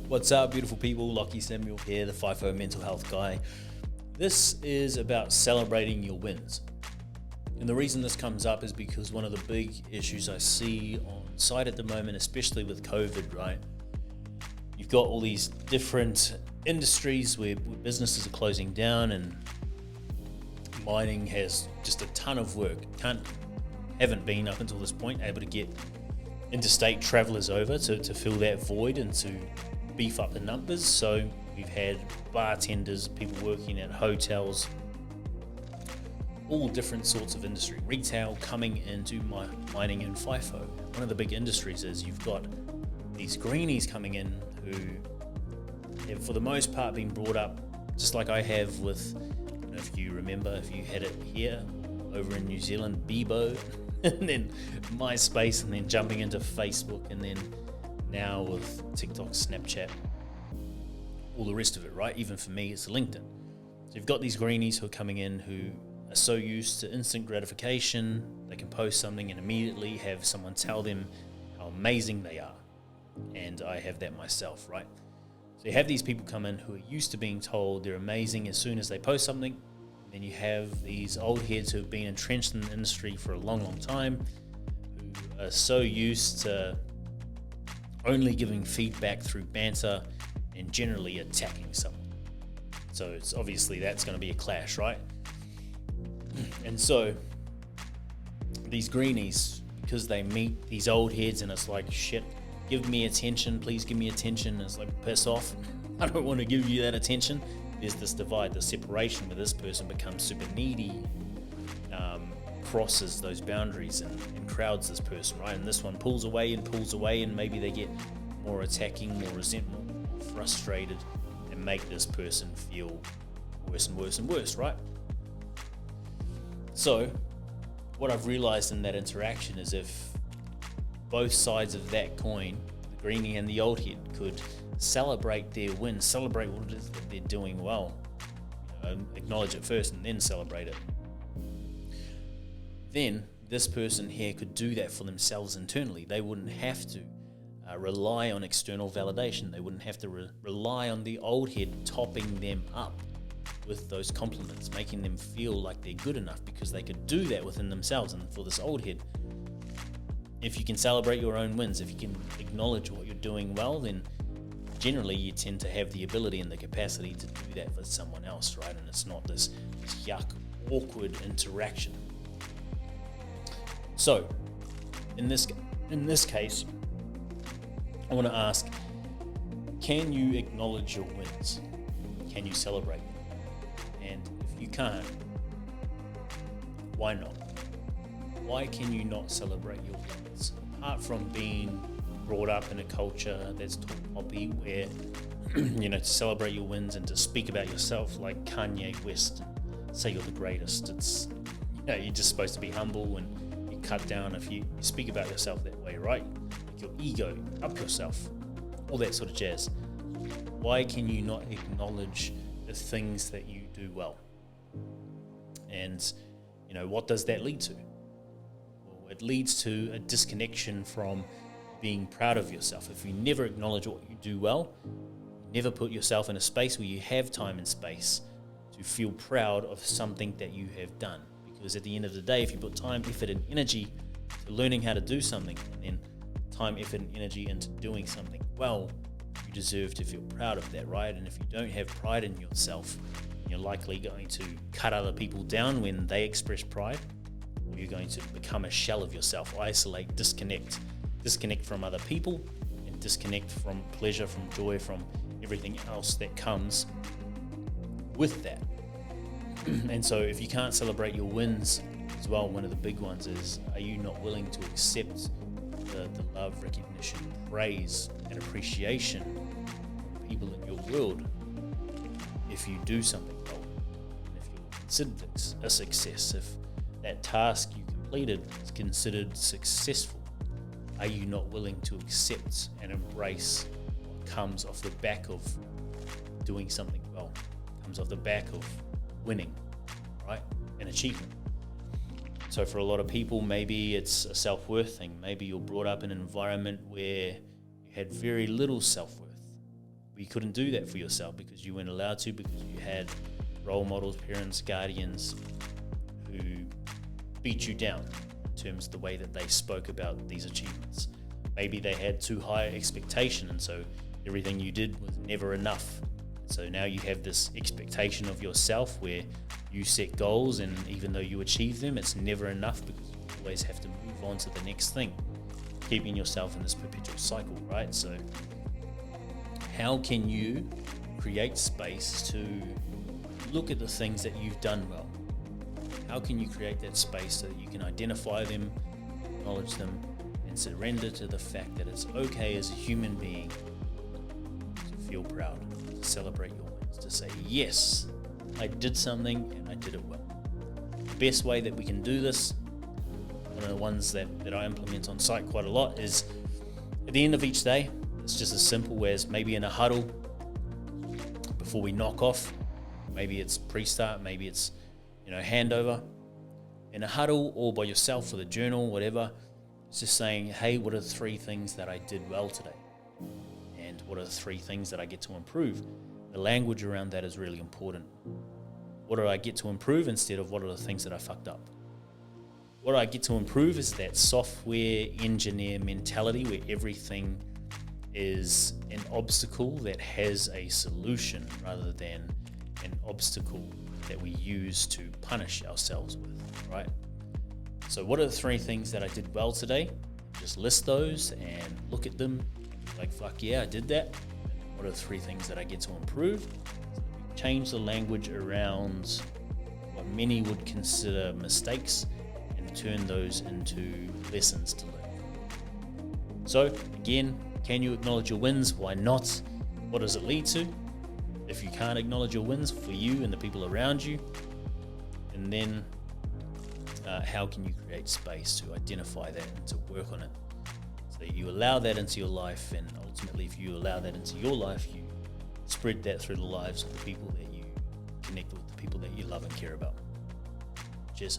What's up, beautiful people? Lockie Samuel here, the FIFO mental health guy. This is about celebrating your wins. And the reason this comes up is because one of the big issues I see on site at the moment, especially with COVID, right? You've got all these different industries where businesses are closing down, and mining has just a ton of work. Haven't been up until this point able to get interstate travelers over to fill that void and to beef up the numbers. So we've had bartenders, people working at hotels, all different sorts of industry, retail coming into mining and FIFO. One of the big industries is you've got these greenies coming in who have for the most part been brought up just like I have with, I don't know if you remember, if you had it here over in New Zealand, Bebo, and then MySpace, and then jumping into Facebook, and then now with TikTok, Snapchat, all the rest of it, right? Even for me, it's LinkedIn. So you've got these greenies who are coming in who are so used to instant gratification, they can post something and immediately have someone tell them how amazing they are. And I have that myself, right? So you have these people come in who are used to being told they're amazing as soon as they post something. Then you have these old heads who have been entrenched in the industry for a long, long time, who are so used to only giving feedback through banter and generally attacking someone. So it's obviously that's going to be a clash, right? And so these greenies, because they meet these old heads and it's like, shit, give me attention, please give me attention. And it's like, piss off. I don't want to give you that attention. There's this divide, the separation where this person becomes super needy, crosses those boundaries and crowds this person, right? And this one pulls away, and maybe they get more attacking, more resentful, more frustrated, and make this person feel worse and worse and worse, right? So what I've realized in that interaction is if both sides of that coin, the greenie and the old head, could celebrate their win, celebrate what it is that they're doing well, acknowledge it first and then celebrate it, then this person here could do that for themselves internally. They wouldn't have to rely on external validation. They wouldn't have to rely on the old head topping them up with those compliments, making them feel like they're good enough, because they could do that within themselves. And for this old head, if you can celebrate your own wins, if you can acknowledge what you're doing well, then generally you tend to have the ability and the capacity to do that for someone else, right? And it's not this yuck, awkward interaction. So in this case, I want to ask, can you acknowledge your wins? Can you celebrate them? And if you can't, why not? Why can you not celebrate your wins? Apart from being brought up in a culture that's taught poppy, where to celebrate your wins and to speak about yourself like Kanye West, say you're the greatest. It's you're just supposed to be humble, and you cut down if you speak about yourself that way, right? Like your ego, up yourself, all that sort of jazz. Why can you not acknowledge the things that you do well? And what does that lead to? Well, it leads to a disconnection from being proud of yourself. If you never acknowledge what you do well, you never put yourself in a space where you have time and space to feel proud of something that you have done. Because at the end of the day, if you put time, effort, and energy to learning how to do something, and then time, effort, and energy into doing something well, you deserve to feel proud of that, right? And if you don't have pride in yourself, you're likely going to cut other people down when they express pride, or you're going to become a shell of yourself, isolate, disconnect from other people, and disconnect from pleasure, from joy, from everything else that comes with that. And so if you can't celebrate your wins as well, one of the big ones is, are you not willing to accept the love, recognition, praise, and appreciation from people in your world if you do something well, and if you're considered a success, if that task you completed is considered successful? Are you not willing to accept and embrace what comes off the back of doing something well, comes off the back of winning, right? An achievement. So for a lot of people, maybe it's a self-worth thing. Maybe you're brought up in an environment where you had very little self-worth. you couldn't do that for yourself because you weren't allowed to, because you had role models, parents, guardians who beat you down in terms of the way that they spoke about these achievements. Maybe they had too high expectation, and so everything you did was never enough. So now you have this expectation of yourself where you set goals, and even though you achieve them, it's never enough because you always have to move on to the next thing, keeping yourself in this perpetual cycle, right? So how can you create space to look at the things that you've done well? How can you create that space so that you can identify them, acknowledge them, and surrender to the fact that it's okay as a human being to feel proud, to celebrate your wins, to say, yes, I did something and I did it well. The best way that we can do this, one of the ones that I implement on site quite a lot, is at the end of each day. It's just as simple as maybe in a huddle before we knock off. Maybe it's pre-start, maybe it's handover. In a huddle or by yourself with a journal, whatever, it's just saying, hey, what are the 3 things that I did well today? And what are the 3 things that I get to improve? The language around that is really important. What do I get to improve instead of what are the things that I fucked up? What I get to improve is that software engineer mentality where everything is an obstacle that has a solution rather than an obstacle that we use to punish ourselves with, right? So what are the 3 things that I did well today? Just list those and look at them like, fuck yeah, I did that. What are the 3 things that I get to improve? Change the language around what many would consider mistakes and turn those into lessons to learn. So again, can you acknowledge your wins? Why not? What does it lead to? If you can't acknowledge your wins for you and the people around you, and then how can you create space to identify that and to work on it so that you allow that into your life, and ultimately if you allow that into your life, you spread that through the lives of the people that you connect with, the people that you love and care about. Cheers.